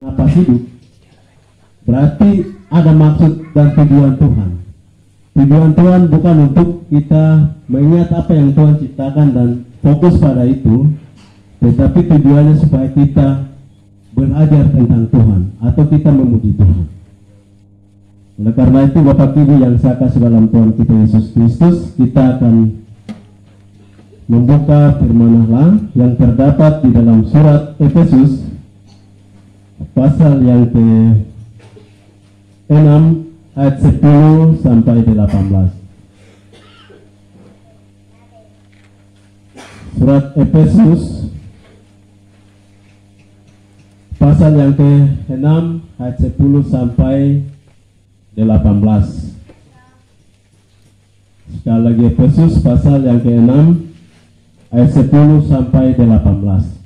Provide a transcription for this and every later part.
Apa hidup? Berarti ada maksud dan tujuan Tuhan. Tujuan Tuhan bukan untuk kita mengingat apa yang Tuhan ciptakan dan fokus pada itu, tetapi tujuannya supaya kita belajar tentang Tuhan atau kita memuji Tuhan. Oleh karena itu, Bapak Ibu yang saya kasih dalam Tuhan kita Yesus Kristus, kita akan membuka firman Allah yang terdapat di dalam surat Efesus pasal yang ke-6 ayat 10 sampai 18. Surat Efesus pasal yang ke-6 ayat 10 sampai 18. Sekali lagi, Efesus pasal yang ke-6 ayat 10 sampai 18.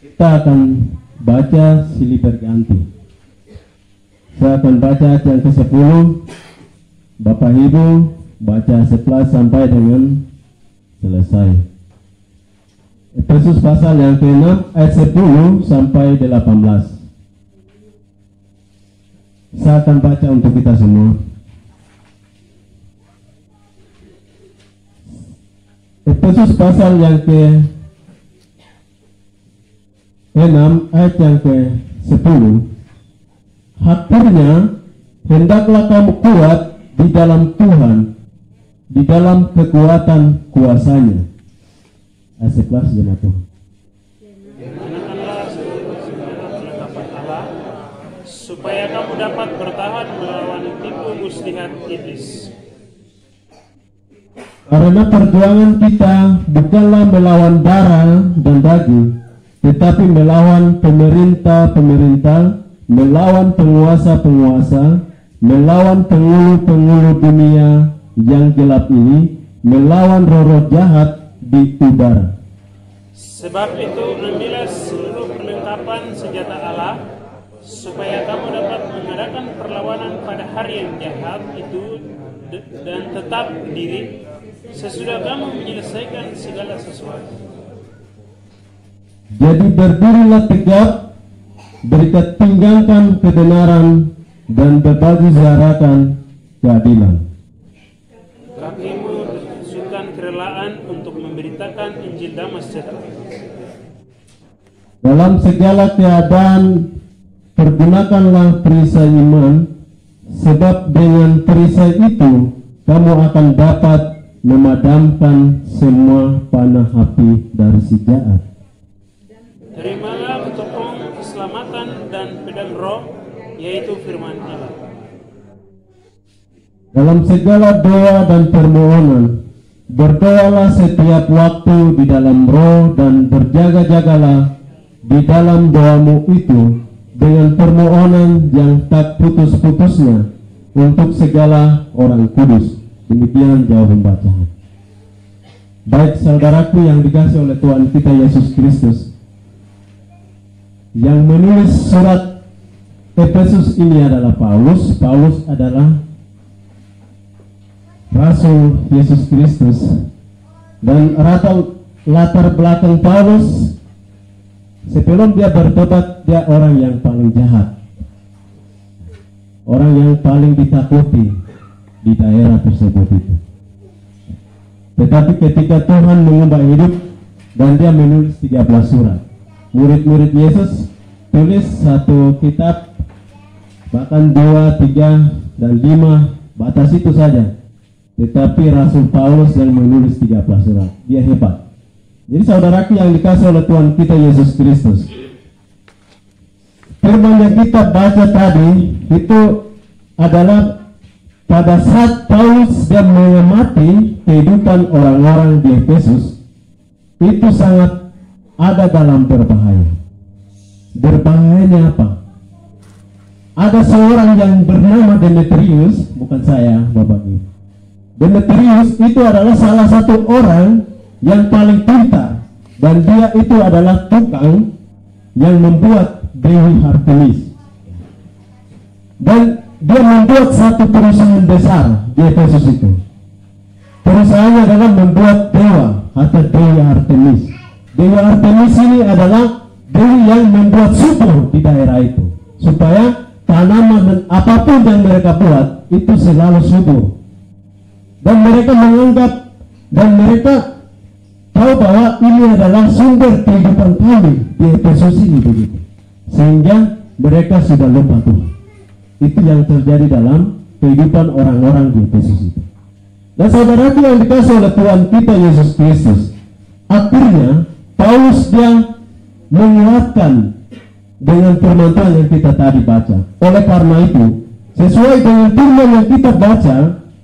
Kita akan baca silih berganti. Saya akan baca ayat yang ke-10, Bapak Ibu baca 11 sampai dengan selesai. Efesus pasal yang ke-6 ayat 10 sampai 18. Saya akan baca untuk kita semua. Efesus pasal yang ke-6 ayat yang ke-10. Akhirnya hendaklah kamu kuat di dalam Tuhan, di dalam kekuatan kuasanya. Ayat 11 jemaat Tuhan. Supaya kamu dapat bertahan melawan tipu muslihat iblis. Karena perjuangan kita bukanlah melawan darah dan daging, tetapi melawan pemerintah-pemerintah, melawan penguasa-penguasa, melawan penghulu-penghulu dunia yang gelap ini, melawan roh-roh jahat di udara. Sebab itu ambillah seluruh perlengkapan senjata Allah, supaya kamu dapat mengadakan perlawanan pada hari yang jahat itu dan tetap berdiri sesudah kamu menyelesaikan segala sesuatu. Jadi berdirilah tegak, berikat pinggangkan kebenaran dan berbagi siarakan keadilan. Kakimu tunjukkan kerelaan untuk memberitakan Injil damai sejahtera. Dalam segala keadaan pergunakanlah perisai iman, sebab dengan perisai itu kamu akan dapat memadamkan semua panah api dari si jahat. Terimalah ketopong keselamatan dan pedang roh, yaitu firman Allah. Dalam segala doa dan permohonan, berdoalah setiap waktu di dalam roh dan berjaga-jagalah di dalam doamu itu dengan permohonan yang tak putus-putusnya untuk segala orang kudus. Demikian jawaban bacaan. Baik saudaraku yang dikasihi oleh Tuhan kita Yesus Kristus, yang menulis surat Efesus ini adalah Paulus. Paulus adalah Rasul Yesus Kristus, dan latar belakang Paulus sebelum dia bertobat, dia orang yang paling jahat, orang yang paling ditakuti di daerah tersebut itu. Tetapi ketika Tuhan mengubah hidup dan dia menulis 13 surat, murid-murid Yesus tulis satu kitab, bahkan 2, 3, dan 5, batas itu saja. Tetapi Rasul Paulus yang menulis 13 surat, dia hebat. Jadi saudaraku yang dikasihi oleh Tuhan kita Yesus Kristus, firman yang kita baca tadi itu adalah pada saat Paulus dia mengamati kehidupan orang-orang di Efesus, itu sangat ada dalam berbahaya. Berbahayanya apa? Ada seorang yang bernama Demetrius, bukan saya, Bapak Ibu. Demetrius itu adalah salah satu orang yang paling pintar, dan dia itu adalah tukang yang membuat Dewi Artemis, dan dia membuat satu perusahaan besar di Efesus itu. Perusahaannya adalah membuat dewa atau kita Dewi Artemis. Dewi Artemis ini adalah dewi yang membuat subur di daerah itu, supaya tanaman dan apapun yang mereka buat itu selalu subur. Dan mereka menganggap dan mereka tahu bahwa ini adalah sumber kehidupan kami di Efesus ini begitu. Sehingga mereka sudah lupa Tuhan. Itu yang terjadi dalam kehidupan orang-orang di Efesus itu. Dan saudaraku yang dikasih oleh Tuhan kita Yesus Kristus, akhirnya Paulus dia menguatkan dengan firman Tuhan yang kita tadi baca. Oleh karena itu, sesuai dengan firman yang kita baca,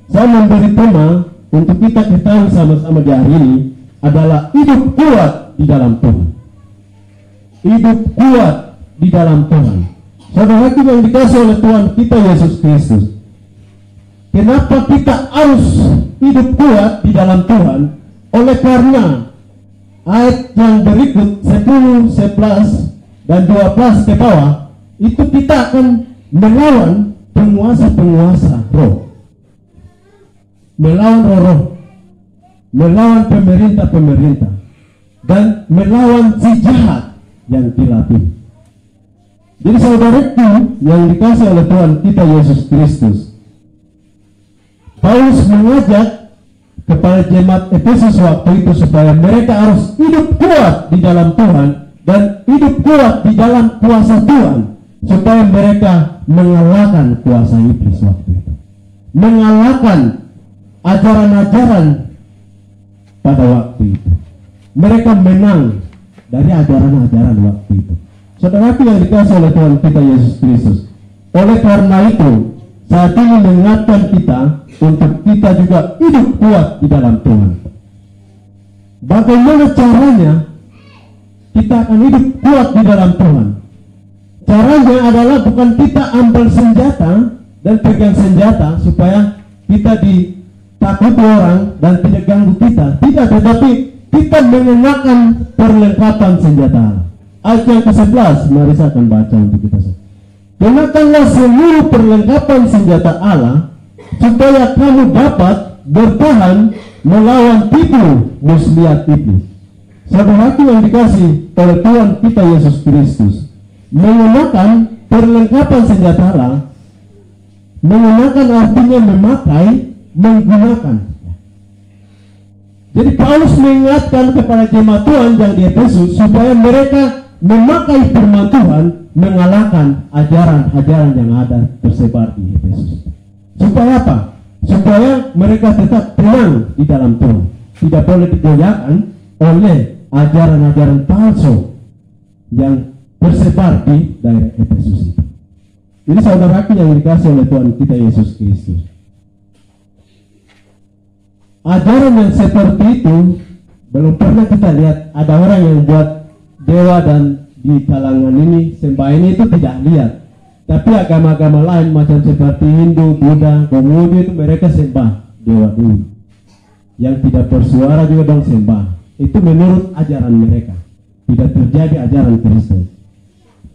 saya memberi tema untuk kita ketahui sama-sama di hari ini adalah hidup kuat di dalam Tuhan. Hidup kuat di dalam Tuhan. Saudaraku yang dikasih oleh Tuhan kita Yesus Kristus, kenapa kita harus hidup kuat di dalam Tuhan? Oleh karena ayat yang berikut 10, 11 dan 12 ke bawah, itu kita akan melawan penguasa-penguasa roh, melawan roh-roh, melawan pemerintah-pemerintah, dan melawan si jahat yang dilatih. Jadi saudaraku yang dikasih oleh Tuhan kita Yesus Kristus, Paulus mengajak kepada jemaat Efesus waktu itu supaya mereka harus hidup kuat di dalam Tuhan dan hidup kuat di dalam kuasa Tuhan, supaya mereka mengalahkan kuasa iblis waktu itu, mengalahkan ajaran-ajaran pada waktu itu. Mereka menang dari ajaran-ajaran waktu itu. Saudaraku yang dikasih oleh Tuhan kita Yesus Kristus, oleh karena itu saat ini mengingatkan kita untuk kita juga hidup kuat di dalam Tuhan. Bagaimana caranya kita akan hidup kuat di dalam Tuhan? Caranya adalah bukan kita ambil senjata dan pegang senjata supaya kita ditakuti orang dan tidak ganggu kita. Tidak, tetapi kita mengenakan perlengkapan senjata. Ayat yang ke-11, mari saya akan baca untuk kita. Kenakanlah seluruh perlengkapan senjata Allah, supaya kamu dapat bertahan melawan tipu muslihat iblis. Saudaraku yang dikasih oleh Tuhan kita Yesus Kristus, mengenakan perlengkapan senjata Allah, mengenakan artinya memakai, menggunakan. Jadi Paulus mengingatkan kepada jemaat Tuhan yang di Efesus supaya mereka memakai firman Tuhan, mengalahkan ajaran-ajaran yang ada tersebar di Efesus. Supaya apa? Supaya mereka tetap tenang di dalam Tuhan, tidak boleh digoyahkan oleh ajaran-ajaran palsu yang tersebar di daerah Efesus itu. Ini saudaraku yang dikasih oleh Tuhan kita Yesus Kristus. Ajaran yang seperti itu belum pernah kita lihat ada orang yang buat dewa, dan di kalangan ini sembah ini itu tidak lihat. Tapi agama-agama lain macam seperti Hindu, Buddha, Konghucu itu mereka sembah dewa dulu. Yang tidak bersuara juga dong sembah. Itu menurut ajaran mereka. Tidak terjadi ajaran Kristen.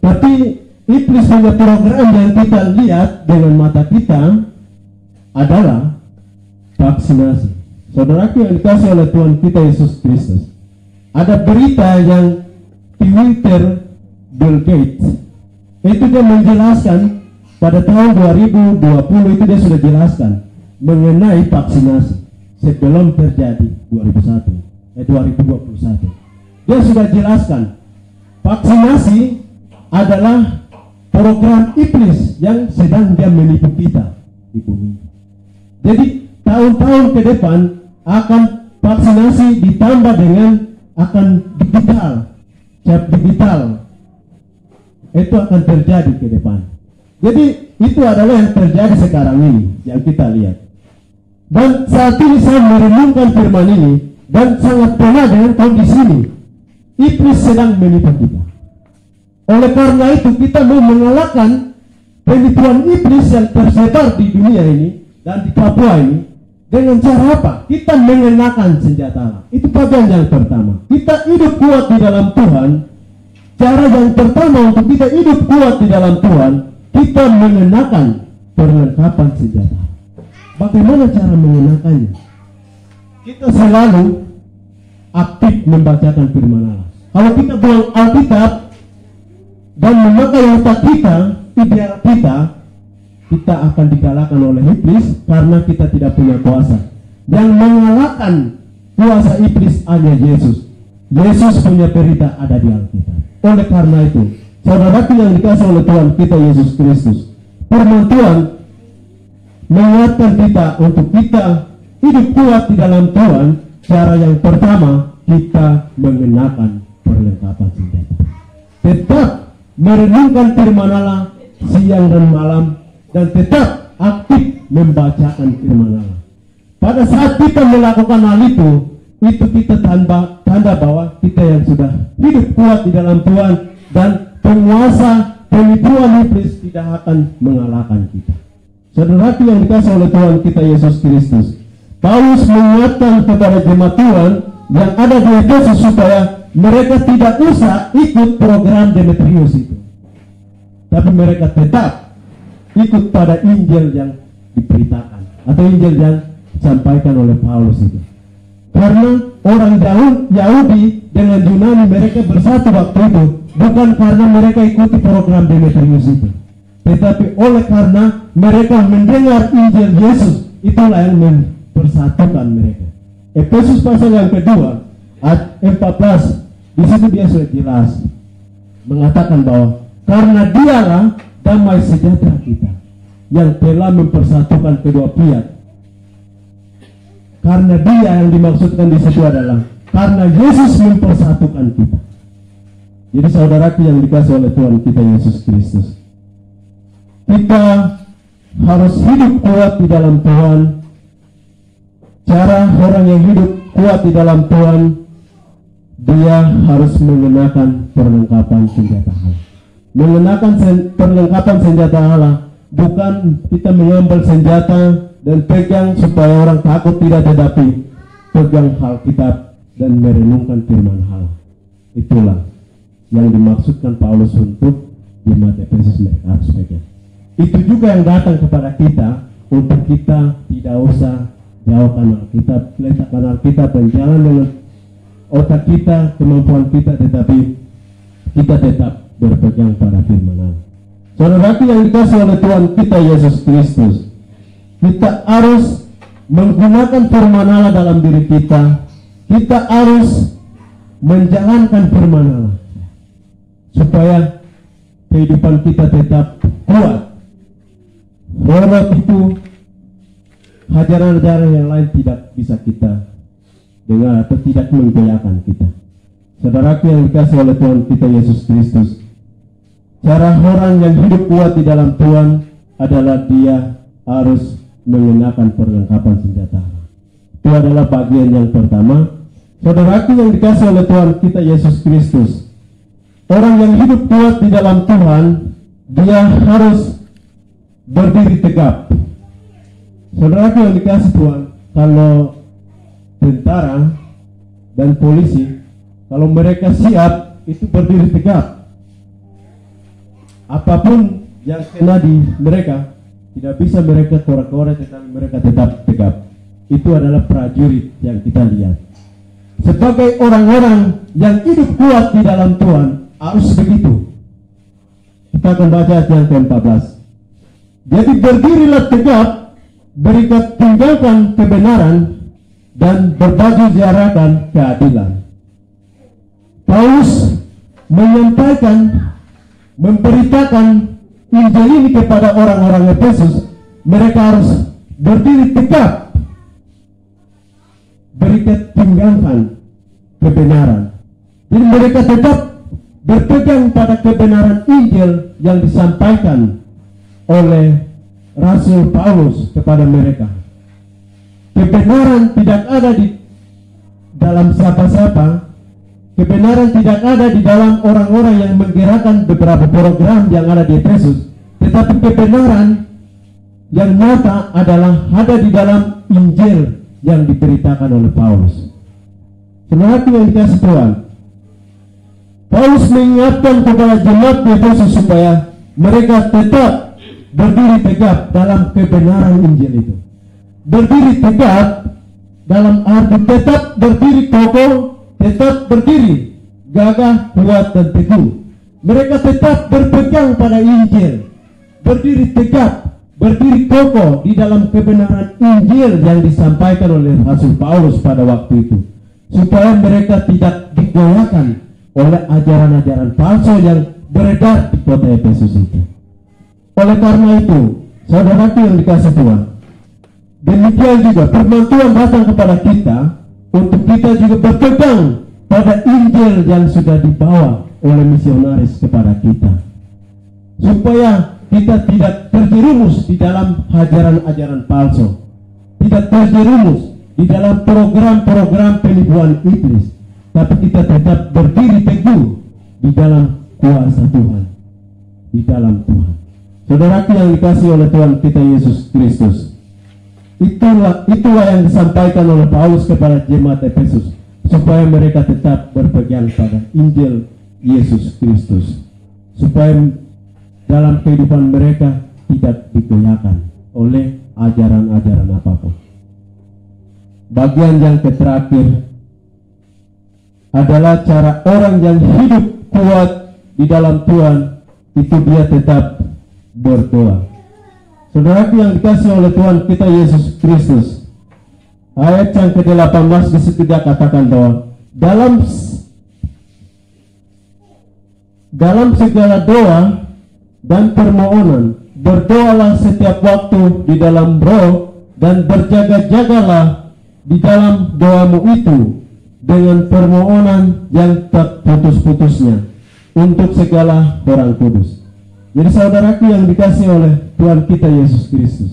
Tapi iblis punya program yang kita lihat dengan mata kita adalah vaksinasi. Saudaraku yang dikasih oleh Tuhan kita Yesus Kristus, ada berita yang Twitter Bill Gates itu dia menjelaskan pada tahun 2020 itu dia sudah jelaskan mengenai vaksinasi sebelum terjadi 2021. Dia sudah jelaskan vaksinasi adalah program iblis yang sedang dia menipu kita di bumi. Jadi tahun-tahun ke depan akan vaksinasi ditambah dengan akan chip digital, itu akan terjadi ke depan. Jadi itu adalah yang terjadi sekarang ini yang kita lihat. Dan saat ini saya merenungkan firman ini dan sangat pernah dengan kondisi ini. Iblis sedang menipu kita. Oleh karena itu kita mau mengalahkan penipuan iblis yang tersebar di dunia ini dan di Papua ini dengan cara apa? Kita mengenakan senjata. Itu bagian yang pertama. Kita hidup kuat di dalam Tuhan. Cara yang pertama untuk kita hidup kuat di dalam Tuhan, kita mengenakan perlengkapan senjata. Bagaimana cara mengenakannya? Kita selalu aktif membacakan firman Allah. Kalau kita buang Alkitab dan memakai otak kita, ideal kita akan dikalahkan oleh iblis karena kita tidak punya kuasa. Yang mengalahkan kuasa iblis hanya Yesus. Yesus punya berita ada di Alkitab. Oleh karena itu, saudaraku yang dikasih oleh Tuhan kita Yesus Kristus, firman Tuhan mengingatkan kita untuk kita hidup kuat di dalam Tuhan. Cara yang pertama, kita mengenakan perlengkapan senjata. Tetap merenungkan firman Allah siang dan malam, dan tetap aktif membacakan firman Allah. Pada saat kita melakukan hal itu kita tanda bahwa kita yang sudah hidup kuat di dalam Tuhan, dan penguasa penipuan iblis tidak akan mengalahkan kita. Saudaraku yang dikasih oleh Tuhan kita Yesus Kristus, Paulus mengingatkan kepada jemaat Tuhan yang ada di Efesus supaya mereka tidak usah ikut program Demetrius itu, tapi mereka tetap ikut pada Injil yang diberitakan atau Injil yang disampaikan oleh Paulus itu. Karena orang Yahudi dengan Yunani mereka bersatu waktu itu bukan karena mereka ikuti program Demetrius itu, tetapi oleh karena mereka mendengar Injil Yesus, itulah yang mempersatukan mereka. Efesus pasal yang kedua ayat 14, di situ dia sudah jelas mengatakan bahwa karena dialah damai sejahtera kita yang telah mempersatukan kedua pihak. Karena dia yang dimaksudkan di situ adalah karena Yesus mempersatukan kita. Jadi saudaraku yang dikasih oleh Tuhan kita Yesus Kristus, kita harus hidup kuat di dalam Tuhan. Cara orang yang hidup kuat di dalam Tuhan, dia harus mengenakan perlengkapan senjata Allah. Mengenakan perlengkapan senjata Allah bukan kita mengambil senjata dan pegang supaya orang takut, tidak, tetapi pegang Alkitab dan merenungkan firman Allah. Itulah yang dimaksudkan Paulus untuk jemaat Efesus mereka harus pegang. Itu juga yang datang kepada kita untuk kita tidak usah jauhkan Alkitab, letakkan Alkitab dan jalan dengan otak kita, kemampuan kita, tetapi kita tetap berpegang pada firman Allah. Saudaraku yang dikasih oleh Tuhan kita Yesus Kristus, kita harus menggunakan firman Allah dalam diri kita. Kita harus menjalankan firman Allah supaya kehidupan kita tetap kuat. Walaupun itu ajaran-ajaran yang lain tidak bisa kita dengar atau tidak menggoyahkan kita. Saudaraku yang dikasih oleh Tuhan kita Yesus Kristus, cara orang yang hidup kuat di dalam Tuhan adalah dia harus mengenakan perlengkapan senjata. Itu adalah bagian yang pertama. Saudaraku yang dikasih oleh Tuhan kita Yesus Kristus, orang yang hidup kuat di dalam Tuhan, dia harus berdiri tegap. Saudaraku yang dikasih Tuhan, kalau tentara dan polisi, kalau mereka siap, itu berdiri tegap. Apapun yang kena di mereka, tidak bisa mereka korek-korek, tetapi mereka tetap tegap. Itu adalah prajurit yang kita lihat. Sebagai orang-orang yang hidup kuat di dalam Tuhan, harus begitu. Kita akan baca ayat yang ke-14. Jadi berdirilah tegap, tinggalkan kebenaran, dan berbaju jarakan keadilan. Paulus menyampaikan, memberitakan Injil ini kepada orang-orang Efesus. Mereka harus berdiri tegap, tinggalkan kebenaran. Jadi mereka tetap berpegang pada kebenaran Injil yang disampaikan oleh Rasul Paulus kepada mereka. Kebenaran tidak ada di dalam siapa-siapa. Kebenaran tidak ada di dalam orang-orang yang menggerakkan beberapa program yang ada di Efesus. Tetapi kebenaran yang nyata adalah ada di dalam Injil yang diberitakan oleh Paulus. Saudaraku yang dikasih Tuhan, Paulus mengingatkan kepada jemaat di Efesus supaya mereka tetap berdiri tegap dalam kebenaran Injil itu. Berdiri tegap dalam arti tetap berdiri kokoh tetap berdiri, gagah, kuat, dan teguh. Mereka tetap berpegang pada Injil, berdiri tegap, berdiri kokoh di dalam kebenaran Injil yang disampaikan oleh Rasul Paulus pada waktu itu, supaya mereka tidak digoyahkan oleh ajaran-ajaran palsu yang beredar di kota Efesus itu. Oleh karena itu, saudaraku yang dikasih Tuhan, demikian juga firman Tuhan datang kepada kita untuk kita juga berpegang pada Injil yang sudah dibawa oleh misionaris kepada kita, supaya kita tidak terjerumus di dalam ajaran-ajaran palsu, tidak terjerumus di dalam program-program penipuan iblis, tapi kita tetap berdiri teguh di dalam kuasa Tuhan, di dalam Tuhan. Saudaraku yang dikasihi oleh Tuhan kita Yesus Kristus, itulah yang disampaikan oleh Paulus kepada jemaat Efesus, supaya mereka tetap berpegang pada Injil Yesus Kristus, supaya dalam kehidupan mereka tidak digoyahkan oleh ajaran-ajaran apapun. Bagian yang terakhir adalah cara orang yang hidup kuat di dalam Tuhan, itu dia tetap berdoa. Saudaraku yang dikasihi oleh Tuhan kita Yesus Kristus, ayat yang ke-18 di situ dia katakan bahwa dalam segala doa dan permohonan berdoalah setiap waktu di dalam roh, dan berjaga-jagalah di dalam doamu itu dengan permohonan yang tak putus-putusnya untuk segala orang kudus. Jadi saudaraku yang dikasihi oleh Tuhan kita Yesus Kristus,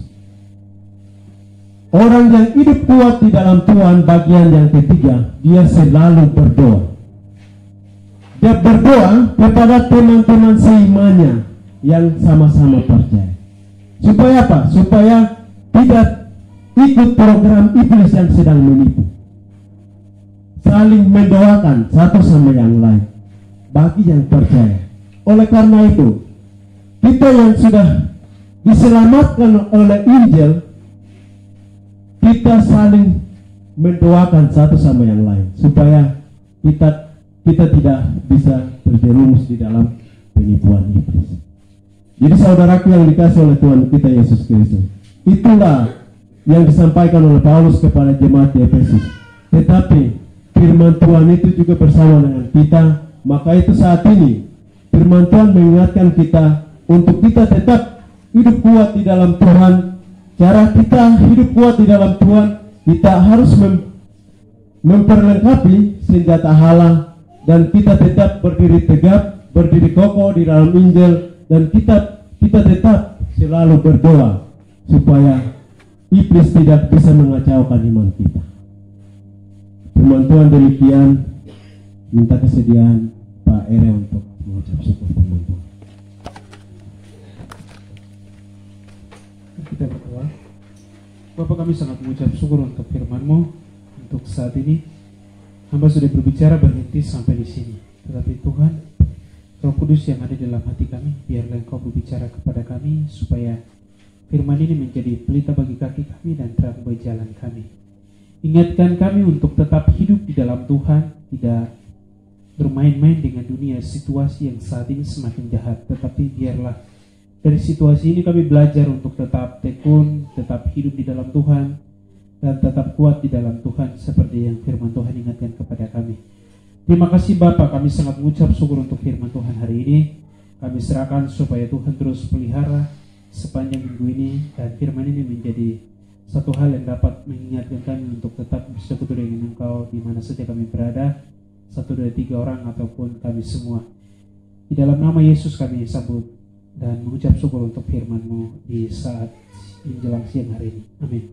orang yang hidup kuat di dalam Tuhan, bagian yang ketiga, dia selalu berdoa. Dia berdoa kepada teman-teman seimannya yang sama-sama percaya. Supaya apa? Supaya tidak ikut program iblis yang sedang menipu. Saling mendoakan satu sama yang lain bagi yang percaya. Oleh karena itu, kita yang sudah diselamatkan oleh Injil, kita saling mendoakan satu sama yang lain supaya kita tidak bisa terjerumus di dalam penipuan iblis. Jadi saudaraku yang dikasihi oleh Tuhan kita Yesus Kristus, itulah yang disampaikan oleh Paulus kepada jemaat di Efesus. Tetapi firman Tuhan itu juga bersama dengan kita. Maka itu saat ini firman Tuhan mengingatkan kita untuk kita tetap hidup kuat di dalam Tuhan. Cara kita hidup kuat di dalam Tuhan, kita harus memperlengkapi senjata Allah, dan kita tetap berdiri tegap, berdiri kokoh di dalam Injil, dan kita tetap selalu berdoa supaya iblis tidak bisa mengacaukan iman kita. Firman Tuhan demikian. Minta kesediaan Pak Ere untuk mengucap syukur firman Tuhan. Kita berdoa. Bapak, kami sangat mengucap syukur untuk firman-Mu. Untuk saat ini hamba sudah berbicara berhenti sampai di sini. Tetapi Tuhan, Roh Kudus yang ada dalam hati kami, biarlah Engkau berbicara kepada kami supaya firman ini menjadi pelita bagi kaki kami dan terang bagi jalan kami. Ingatkan kami untuk tetap hidup di dalam Tuhan, tidak bermain-main dengan dunia situasi yang saat ini semakin jahat. Tetapi biarlah dari situasi ini kami belajar untuk tetap tekun, tetap hidup di dalam Tuhan, dan tetap kuat di dalam Tuhan seperti yang firman Tuhan ingatkan kepada kami. Terima kasih Bapa, kami sangat mengucap syukur untuk firman Tuhan hari ini. Kami serahkan supaya Tuhan terus pelihara sepanjang minggu ini, dan firman ini menjadi satu hal yang dapat mengingatkan kami untuk tetap bersekutu dengan Engkau di mana saja kami berada, 1, 2, 3 orang ataupun kami semua. Di dalam nama Yesus kami sambut dan mengucap syukur untuk firman-Mu di saat menjelang siang hari ini. Amin.